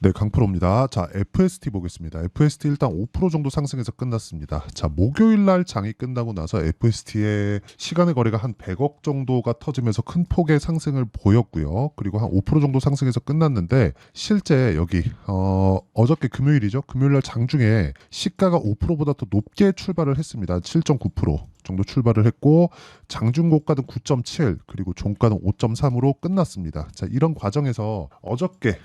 네, 강프로입니다. 자, FST 보겠습니다. FST 일단 5% 정도 상승해서 끝났습니다. 자, 목요일 날 장이 끝나고 나서 FST의 시간의 거래가 한 100억 정도가 터지면서 큰 폭의 상승을 보였고요. 그리고 한 5% 정도 상승해서 끝났는데 실제 여기 어저께 금요일이죠. 금요일 날 장중에 시가가 5%보다 더 높게 출발을 했습니다. 7.9% 정도 출발을 했고 장중 고가는 9.7 그리고 종가는 5.3으로 끝났습니다. 자, 이런 과정에서 어저께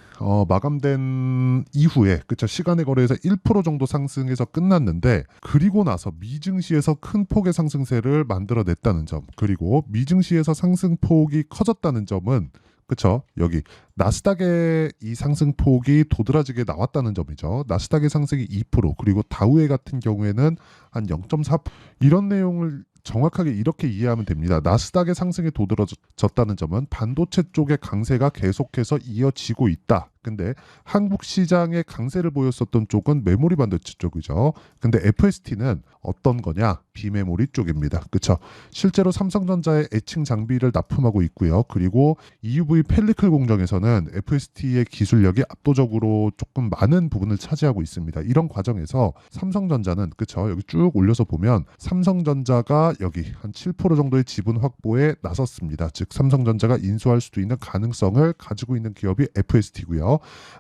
마감된 이후에 그쵸 시간의 거래에서 1% 정도 상승해서 끝났는데 그리고 나서 미증시에서 큰 폭의 상승세를 만들어냈다는 점 그리고 미증시에서 상승폭이 커졌다는 점은 그쵸 여기 나스닥의 이 상승폭이 도드라지게 나왔다는 점이죠. 나스닥의 상승이 2% 그리고 다우의 같은 경우에는 한 0.4% 이런 내용을 정확하게 이렇게 이해하면 됩니다. 나스닥의 상승이 도드라졌다는 점은 반도체 쪽의 강세가 계속해서 이어지고 있다. 근데 한국 시장의 강세를 보였었던 쪽은 메모리 반도체 쪽이죠. 근데 FST는 어떤 거냐? 비메모리 쪽입니다. 그렇죠? 실제로 삼성전자의 애칭 장비를 납품하고 있고요. 그리고 EUV 펠리클 공정에서는 FST의 기술력이 압도적으로 조금 많은 부분을 차지하고 있습니다. 이런 과정에서 삼성전자는 그렇죠? 여기 쭉 올려서 보면 삼성전자가 여기 한 7% 정도의 지분 확보에 나섰습니다. 즉 삼성전자가 인수할 수도 있는 가능성을 가지고 있는 기업이 FST고요.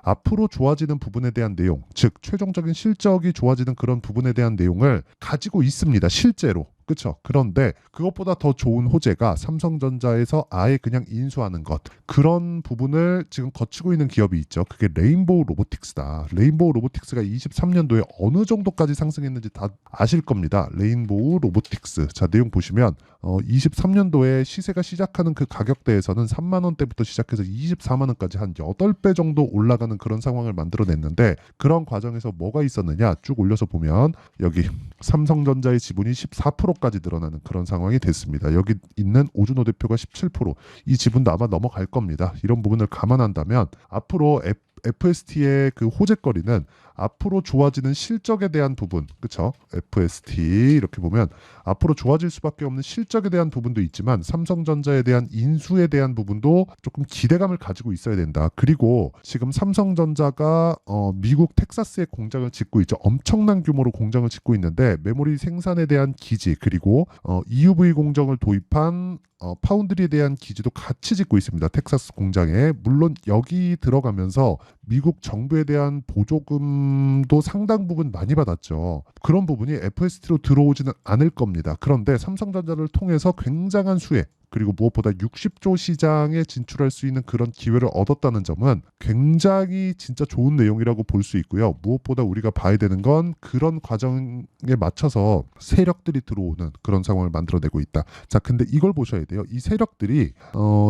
앞으로 좋아지는 부분에 대한 내용, 즉 최종적인 실적이 좋아지는 그런 부분에 대한 내용을 가지고 있습니다. 실제로. 그렇죠. 그런데 그것보다 더 좋은 호재가 삼성전자에서 아예 그냥 인수하는 것. 그런 부분을 지금 거치고 있는 기업이 있죠. 그게 레인보우 로보틱스다. 레인보우 로보틱스가 23년도에 어느 정도까지 상승했는지 다 아실 겁니다. 레인보우 로보틱스. 자, 내용 보시면 23년도에 시세가 시작하는 그 가격대에서는 3만 원대부터 시작해서 24만 원까지 한 8배 정도 올라가는 그런 상황을 만들어냈는데 그런 과정에서 뭐가 있었느냐 쭉 올려서 보면 여기 삼성전자의 지분이 14%까지 늘어나는 그런 상황이 됐습니다. 여기 있는 오준호 대표가 17%이 지분도 아마 넘어갈 겁니다. 이런 부분을 감안한다면 앞으로 FST의 그 호재거리는 앞으로 좋아지는 실적에 대한 부분, 그렇죠? FST 이렇게 보면 앞으로 좋아질 수밖에 없는 실적에 대한 부분도 있지만 삼성전자에 대한 인수에 대한 부분도 조금 기대감을 가지고 있어야 된다. 그리고 지금 삼성전자가 미국 텍사스에 공장을 짓고 있죠. 엄청난 규모로 공장을 짓고 있는데 메모리 생산에 대한 기지 그리고 EUV 공정을 도입한 파운드리에 대한 기지도 같이 짓고 있습니다. 텍사스 공장에. 물론 여기 들어가면서 미국 정부에 대한 보조금도 상당 부분 많이 받았죠. 그런 부분이 FST로 들어오지는 않을 겁니다. 그런데 삼성전자를 통해서 굉장한 수혜 그리고 무엇보다 60조 시장에 진출할 수 있는 그런 기회를 얻었다는 점은 굉장히 진짜 좋은 내용이라고 볼 수 있고요. 무엇보다 우리가 봐야 되는 건 그런 과정에 맞춰서 세력들이 들어오는 그런 상황을 만들어내고 있다. 자, 근데 이걸 보셔야 돼요. 이 세력들이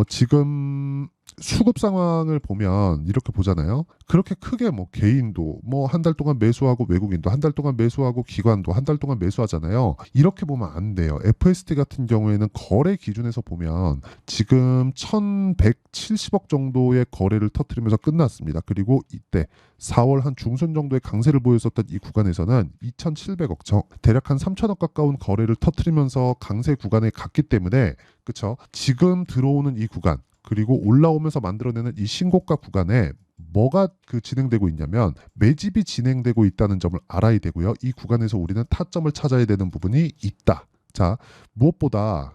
지금 수급 상황을 보면 이렇게 보잖아요. 그렇게 크게 뭐 개인도 뭐 한 달 동안 매수하고 외국인도 한 달 동안 매수하고 기관도 한 달 동안 매수하잖아요. 이렇게 보면 안 돼요. FST 같은 경우에는 거래 기준에서 보면 지금 1170억 정도의 거래를 터뜨리면서 끝났습니다. 그리고 이때 4월 한 중순 정도의 강세를 보였었던 이 구간에서는 2,700억 대략 한 3천억 가까운 거래를 터뜨리면서 강세 구간에 갔기 때문에 그렇죠. 지금 들어오는 이 구간 그리고 올라오면서 만들어내는 이 신고가 구간에 뭐가 진행되고 있냐면 매집이 진행되고 있다는 점을 알아야 되고요. 이 구간에서 우리는 타점을 찾아야 되는 부분이 있다. 자, 무엇보다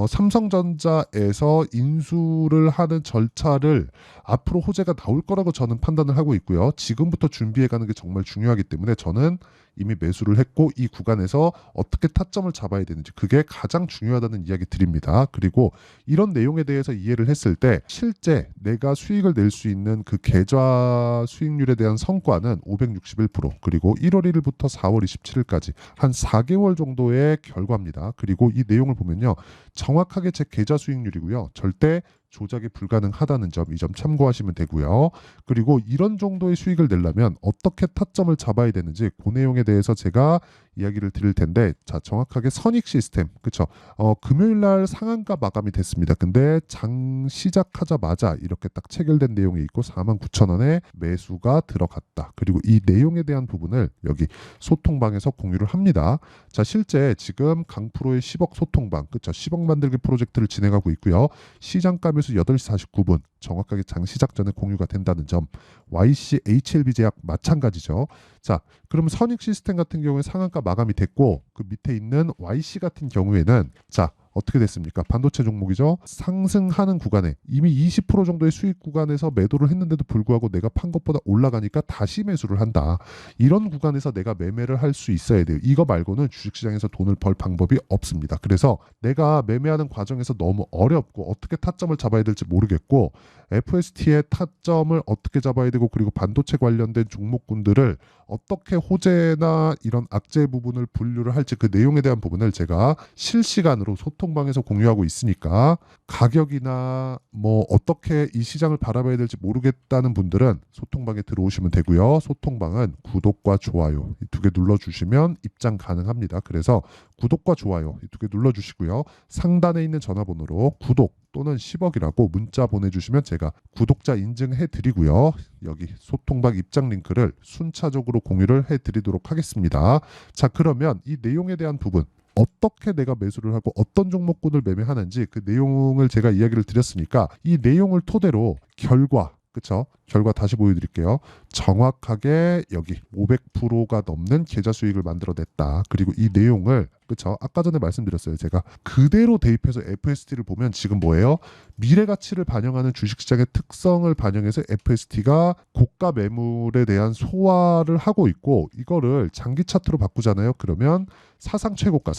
삼성전자에서 인수를 하는 절차를 앞으로 호재가 나올 거라고 저는 판단을 하고 있고요. 지금부터 준비해가는 게 정말 중요하기 때문에 저는 이미 매수를 했고 이 구간에서 어떻게 타점을 잡아야 되는지 그게 가장 중요하다는 이야기 드립니다. 그리고 이런 내용에 대해서 이해를 했을 때 실제 내가 수익을 낼 수 있는 그 계좌 수익률에 대한 성과는 561% 그리고 1월 1일부터 4월 27일까지 한 4개월 정도의 결과입니다. 그리고 이 내용을 보면요. 정확하게 제 계좌 수익률이고요. 절대 조작이 불가능하다는 점, 이 점 참고하시면 되고요. 그리고 이런 정도의 수익을 내려면 어떻게 타점을 잡아야 되는지 그 내용에 대해서 제가 이야기를 드릴 텐데 자 정확하게 선익 시스템 그쵸 금요일 날 상한가 마감이 됐습니다. 근데 장 시작하자마자 이렇게 딱 체결된 내용이 있고 49,000원에 매수가 들어갔다. 그리고 이 내용에 대한 부분을 여기 소통방에서 공유를 합니다. 자 실제 지금 강프로의 10억 소통방 그쵸 10억 만들기 프로젝트를 진행하고 있고요. 시장가 매수 8시 49분 정확하게 장 시작 전에 공유가 된다는 점. YC HLB 제약 마찬가지죠. 자, 그럼 선익 시스템 같은 경우에 상한가 마감이 됐고 그 밑에 있는 YC 같은 경우에는 자 어떻게 됐습니까? 반도체 종목이죠. 상승하는 구간에 이미 20% 정도의 수익 구간에서 매도를 했는데도 불구하고 내가 판 것보다 올라가니까 다시 매수를 한다. 이런 구간에서 내가 매매를 할 수 있어야 돼요. 이거 말고는 주식시장에서 돈을 벌 방법이 없습니다. 그래서 내가 매매하는 과정에서 너무 어렵고 어떻게 타점을 잡아야 될지 모르겠고 FST의 타점을 어떻게 잡아야 되고 그리고 반도체 관련된 종목군들을 어떻게 호재나 이런 악재 부분을 분류를 할지 그 내용에 대한 부분을 제가 실시간으로 소통방에서 공유하고 있으니까 가격이나 뭐 어떻게 이 시장을 바라봐야 될지 모르겠다는 분들은 소통방에 들어오시면 되고요. 소통방은 구독과 좋아요 이 두 개 눌러주시면 입장 가능합니다. 그래서 구독과 좋아요 이 두 개 눌러주시고요. 상단에 있는 전화번호로 구독 또는 10억이라고 문자 보내주시면 제가 구독자 인증해 드리고요. 여기 소통방 입장 링크를 순차적으로 공유를 해 드리도록 하겠습니다. 자, 그러면 이 내용에 대한 부분 어떻게 내가 매수를 하고 어떤 종목군을 매매하는지 그 내용을 제가 이야기를 드렸으니까 이 내용을 토대로 결과 그쵸? 결과 다시 보여드릴게요. 정확하게 여기 500%가 넘는 계좌 수익을 만들어냈다. 그리고 이 내용을 그쵸? 아까 전에 말씀드렸어요. 제가 그대로 대입해서 FST를 보면 지금 뭐예요? 미래 가치를 반영하는 주식시장의 특성을 반영해서 FST가 고가 매물에 대한 소화를 하고 있고 이거를 장기 차트로 바꾸잖아요. 그러면 사상 최고가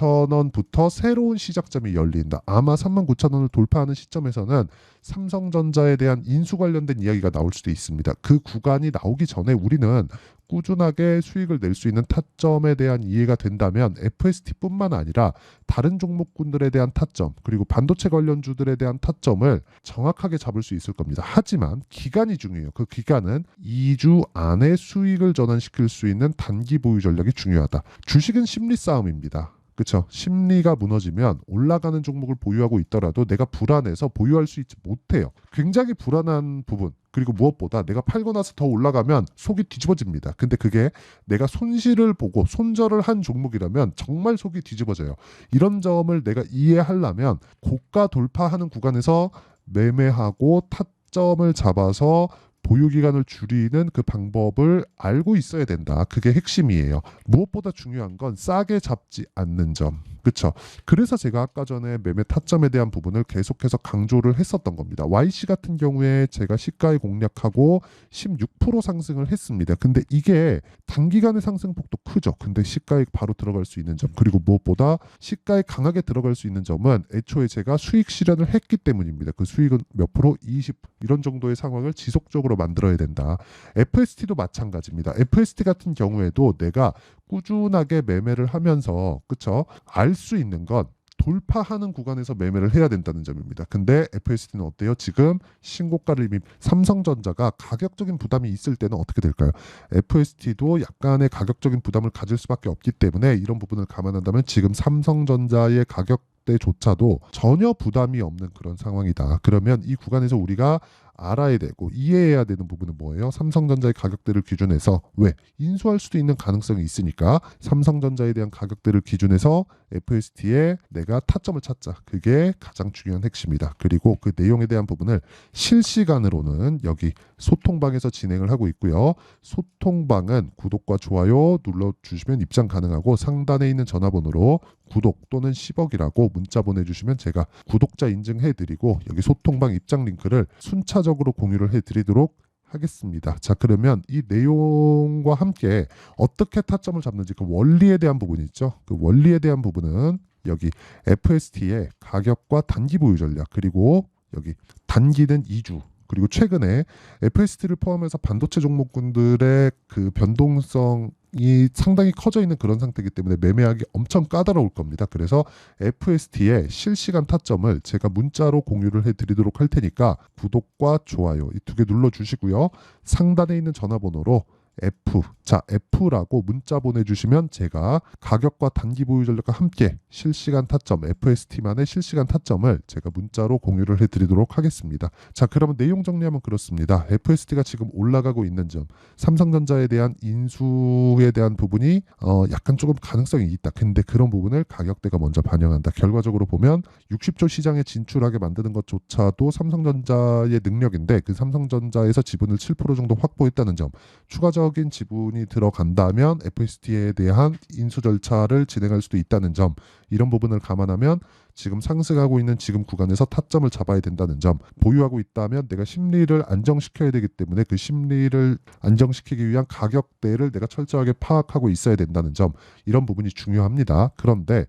39,000원부터 새로운 시작점이 열린다. 아마 39,000원을 돌파하는 시점에서는 삼성전자에 대한 인수 관련된 이야기가 나올 수도 있습니다. 그 구간이 나오기 전에 우리는 꾸준하게 수익을 낼 수 있는 타점에 대한 이해가 된다면 FST뿐만 아니라 다른 종목군들에 대한 타점 그리고 반도체 관련주들에 대한 타점을 정확하게 잡을 수 있을 겁니다. 하지만 기간이 중요해요. 그 기간은 2주 안에 수익을 전환시킬 수 있는 단기 보유 전략이 중요하다. 주식은 심리 싸움입니다. 그렇죠. 심리가 무너지면 올라가는 종목을 보유하고 있더라도 내가 불안해서 보유할 수 있지 못해요. 굉장히 불안한 부분 그리고 무엇보다 내가 팔고 나서 더 올라가면 속이 뒤집어집니다. 근데 그게 내가 손실을 보고 손절을 한 종목이라면 정말 속이 뒤집어져요. 이런 점을 내가 이해하려면 고가 돌파하는 구간에서 매매하고 타점을 잡아서 보유 기간을 줄이는 그 방법을 알고 있어야 된다. 그게 핵심이에요. 무엇보다 중요한 건 싸게 잡지 않는 점. 그렇죠. 그래서 제가 아까 전에 매매 타점에 대한 부분을 계속해서 강조를 했었던 겁니다. YC 같은 경우에 제가 시가에 공략하고 16% 상승을 했습니다. 근데 이게 단기간의 상승폭도 크죠. 근데 시가에 바로 들어갈 수 있는 점 그리고 무엇보다 시가에 강하게 들어갈 수 있는 점은 애초에 제가 수익 실현을 했기 때문입니다. 그 수익은 몇 프로? 20 이런 정도의 상황을 지속적으로 만들어야 된다. FST도 마찬가지입니다. FST 같은 경우에도 내가 꾸준하게 매매를 하면서 그쵸? 알 수 있는 건 돌파하는 구간에서 매매를 해야 된다는 점입니다. 근데 FST는 어때요? 지금 신고가를 이미 삼성전자가 가격적인 부담이 있을 때는 어떻게 될까요? FST도 약간의 가격적인 부담을 가질 수밖에 없기 때문에 이런 부분을 감안한다면 지금 삼성전자의 가격대조차도 전혀 부담이 없는 그런 상황이다. 그러면 이 구간에서 우리가 알아야 되고 이해해야 되는 부분은 뭐예요? 삼성전자의 가격대를 기준해서 왜? 인수할 수도 있는 가능성이 있으니까 삼성전자에 대한 가격대를 기준해서 FST에 내가 타점을 찾자. 그게 가장 중요한 핵심이다. 그리고 그 내용에 대한 부분을 실시간으로는 여기 소통방에서 진행을 하고 있고요. 소통방은 구독과 좋아요 눌러주시면 입장 가능하고 상단에 있는 전화번호로 구독 또는 10억이라고 문자 보내주시면 제가 구독자 인증해드리고 여기 소통방 입장 링크를 순차적으로 공유를 해드리도록 하겠습니다. 자, 그러면 이 내용과 함께 어떻게 타점을 잡는지 그 원리에 대한 부분이 있죠. 그 원리에 대한 부분은 여기 FST의 가격과 단기 보유 전략 그리고 여기 단기는 2주 그리고 최근에 FST를 포함해서 반도체 종목군들의 그 변동성이 상당히 커져 있는 그런 상태이기 때문에 매매하기 엄청 까다로울 겁니다. 그래서 FST의 실시간 타점을 제가 문자로 공유를 해드리도록 할 테니까 구독과 좋아요 이 두 개 눌러주시고요. 상단에 있는 전화번호로 F. 자, F라고 문자 보내주시면 제가 가격과 단기 보유 전략과 함께 실시간 타점, FST만의 실시간 타점을 제가 문자로 공유를 해드리도록 하겠습니다. 자, 그러면 내용 정리하면 그렇습니다. FST가 지금 올라가고 있는 점, 삼성전자에 대한 인수에 대한 부분이 약간 조금 가능성이 있다. 근데 그런 부분을 가격대가 먼저 반영한다. 결과적으로 보면 60조 시장에 진출하게 만드는 것조차도 삼성전자의 능력인데 그 삼성전자에서 지분을 7% 정도 확보했다는 점, 추가적인 지분이 들어간다면 FST에 대한 인수 절차를 진행할 수도 있다는 점, 이런 부분을 감안하면 지금 상승하고 있는 지금 구간에서 타점을 잡아야 된다는 점, 보유하고 있다면 내가 심리를 안정시켜야 되기 때문에 그 심리를 안정시키기 위한 가격대를 내가 철저하게 파악하고 있어야 된다는 점, 이런 부분이 중요합니다. 그런데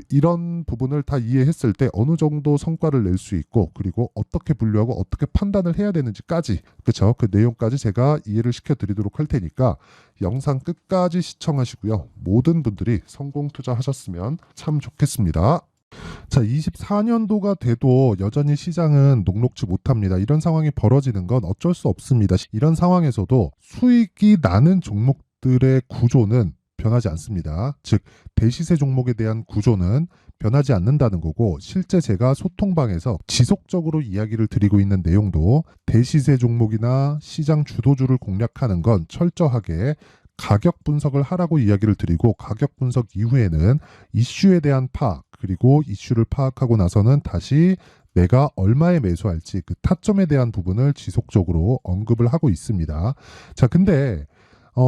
이런 부분을 다 이해했을 때 어느 정도 성과를 낼 수 있고, 그리고 어떻게 분류하고 어떻게 판단을 해야 되는지까지, 그렇죠? 그 내용까지 제가 이해를 시켜드리도록 할 테니까 영상 끝까지 시청하시고요. 모든 분들이 성공 투자하셨으면 참 좋겠습니다. 자, 24년도가 돼도 여전히 시장은 녹록지 못합니다. 이런 상황이 벌어지는 건 어쩔 수 없습니다. 이런 상황에서도 수익이 나는 종목들의 구조는 변하지 않습니다. 즉, 대시세 종목에 대한 구조는 변하지 않는다는 거고, 실제 제가 소통방에서 지속적으로 이야기를 드리고 있는 내용도 대시세 종목이나 시장 주도주를 공략하는 건 철저하게 가격 분석을 하라고 이야기를 드리고, 가격 분석 이후에는 이슈에 대한 파악, 그리고 이슈를 파악하고 나서는 다시 내가 얼마에 매수할지 그 타점에 대한 부분을 지속적으로 언급을 하고 있습니다. 자, 근데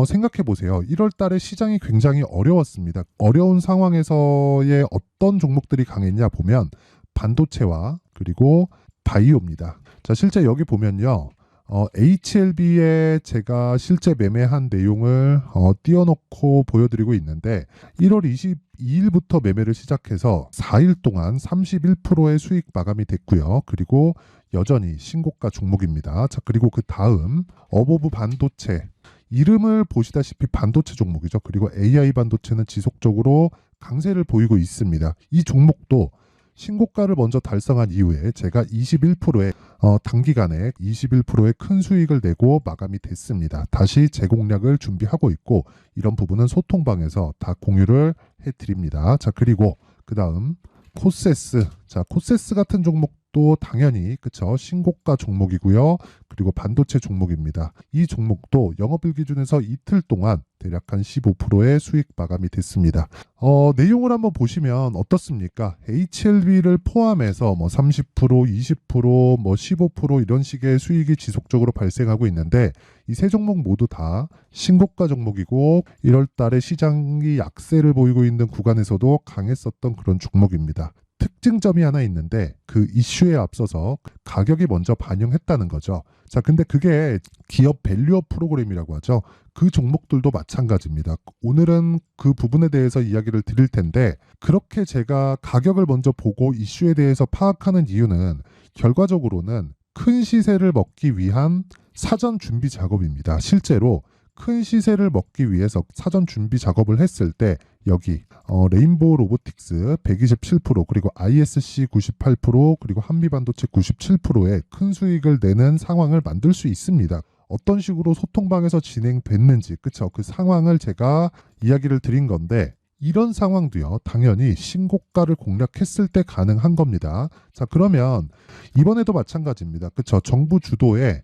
생각해 보세요. 1월 달에 시장이 굉장히 어려웠습니다. 어려운 상황에서의 어떤 종목들이 강했냐 보면 반도체와 그리고 바이오입니다. 자, 실제 여기 보면요. HLB에 제가 실제 매매한 내용을 띄워놓고 보여드리고 있는데 1월 22일부터 매매를 시작해서 4일 동안 31%의 수익 마감이 됐고요. 그리고 여전히 신고가 종목입니다. 자, 그리고 그 다음 어보브 반도체, 이름을 보시다시피 반도체 종목이죠. 그리고 AI 반도체는 지속적으로 강세를 보이고 있습니다. 이 종목도 신고가를 먼저 달성한 이후에 제가 21%의 단기간에 21%의 큰 수익을 내고 마감이 됐습니다. 다시 재공략을 준비하고 있고, 이런 부분은 소통방에서 다 공유를 해드립니다. 자, 그리고 그 다음 코세스. 자, 코세스 같은 종목도 당연히 그쵸, 신고가 종목이고요. 그리고 반도체 종목입니다. 이 종목도 영업일 기준에서 이틀 동안 대략 한 15%의 수익 마감이 됐습니다. 내용을 한번 보시면 어떻습니까? HLB를 포함해서 30%, 20%, 15% 이런 식의 수익이 지속적으로 발생하고 있는데, 이 세 종목 모두 다 신고가 종목이고 1월 달에 시장이 약세를 보이고 있는 구간에서도 강했었던 그런 종목입니다. 특징점이 하나 있는데 그 이슈에 앞서서 가격이 먼저 반영했다는 거죠. 자, 근데 그게 기업 밸류업 프로그램이라고 하죠. 그 종목들도 마찬가지입니다. 오늘은 그 부분에 대해서 이야기를 드릴 텐데, 그렇게 제가 가격을 먼저 보고 이슈에 대해서 파악하는 이유는 결과적으로는 큰 시세를 먹기 위한 사전 준비 작업입니다. 실제로 큰 시세를 먹기 위해서 사전 준비 작업을 했을 때 여기 레인보우 로보틱스 127%, 그리고 ISC 98%, 그리고 한미반도체 97%의 큰 수익을 내는 상황을 만들 수 있습니다. 어떤 식으로 소통방에서 진행됐는지, 그쵸? 그 상황을 제가 이야기를 드린 건데, 이런 상황도요, 당연히 신고가를 공략했을 때 가능한 겁니다. 자, 그러면 이번에도 마찬가지입니다. 그쵸? 정부 주도의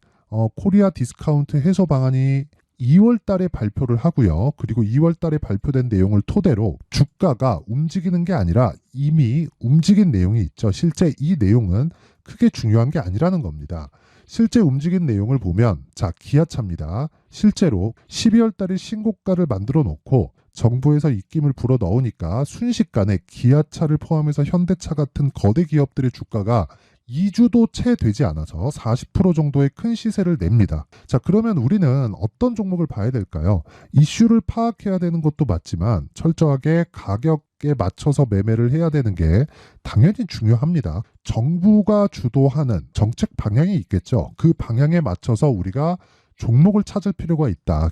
코리아 디스카운트 해소 방안이 2월 달에 발표를 하고요. 그리고 2월 달에 발표된 내용을 토대로 주가가 움직이는 게 아니라 이미 움직인 내용이 있죠. 실제 이 내용은 크게 중요한 게 아니라는 겁니다. 실제 움직인 내용을 보면, 자, 기아차입니다. 실제로 12월 달에 신고가를 만들어 놓고 정부에서 입김을 불어 넣으니까 순식간에 기아차를 포함해서 현대차 같은 거대 기업들의 주가가 2주도 채 되지 않아서 40% 정도의 큰 시세를 냅니다. 자, 그러면 우리는 어떤 종목을 봐야 될까요? 이슈를 파악해야 되는 것도 맞지만 철저하게 가격에 맞춰서 매매를 해야 되는 게 당연히 중요합니다. 정부가 주도하는 정책 방향이 있겠죠. 그 방향에 맞춰서 우리가 종목을 찾을 필요가 있다.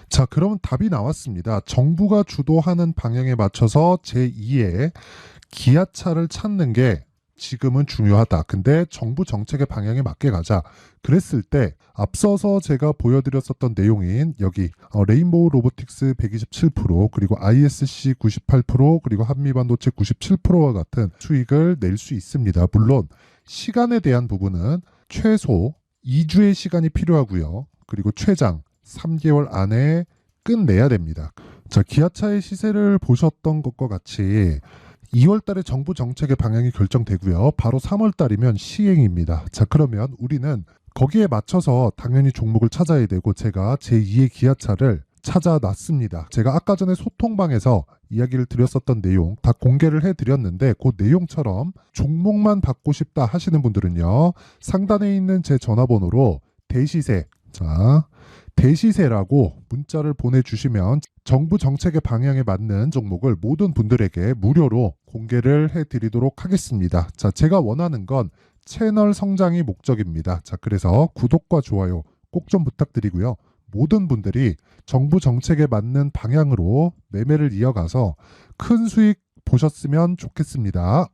자, 그러면 답이 나왔습니다. 정부가 주도하는 방향에 맞춰서 제2의 기아차를 찾는 게 지금은 중요하다. 근데 정부 정책의 방향에 맞게 가자. 그랬을 때 앞서서 제가 보여드렸었던 내용인 여기 레인보우 로보틱스 127% 그리고 ISC 98% 그리고 한미반도체 97%와 같은 수익을 낼 수 있습니다. 물론 시간에 대한 부분은 최소 2주의 시간이 필요하고요. 그리고 최장 3개월 안에 끝내야 됩니다. 자, 기아차의 시세를 보셨던 것과 같이 2월 달에 정부 정책의 방향이 결정되고요. 바로 3월 달이면 시행입니다. 자, 그러면 우리는 거기에 맞춰서 당연히 종목을 찾아야 되고 제가 제2의 기아차를 찾아놨습니다. 제가 아까 전에 소통방에서 이야기를 드렸었던 내용 다 공개를 해드렸는데 그 내용처럼 종목만 받고 싶다 하시는 분들은요. 상단에 있는 제 전화번호로 대시세, 자, 대시세라고 문자를 보내주시면 정부 정책의 방향에 맞는 종목을 모든 분들에게 무료로 공개를 해드리도록 하겠습니다. 자, 제가 원하는 건 채널 성장이 목적입니다. 자, 그래서 구독과 좋아요 꼭 좀 부탁드리고요. 모든 분들이 정부 정책에 맞는 방향으로 매매를 이어가서 큰 수익 보셨으면 좋겠습니다.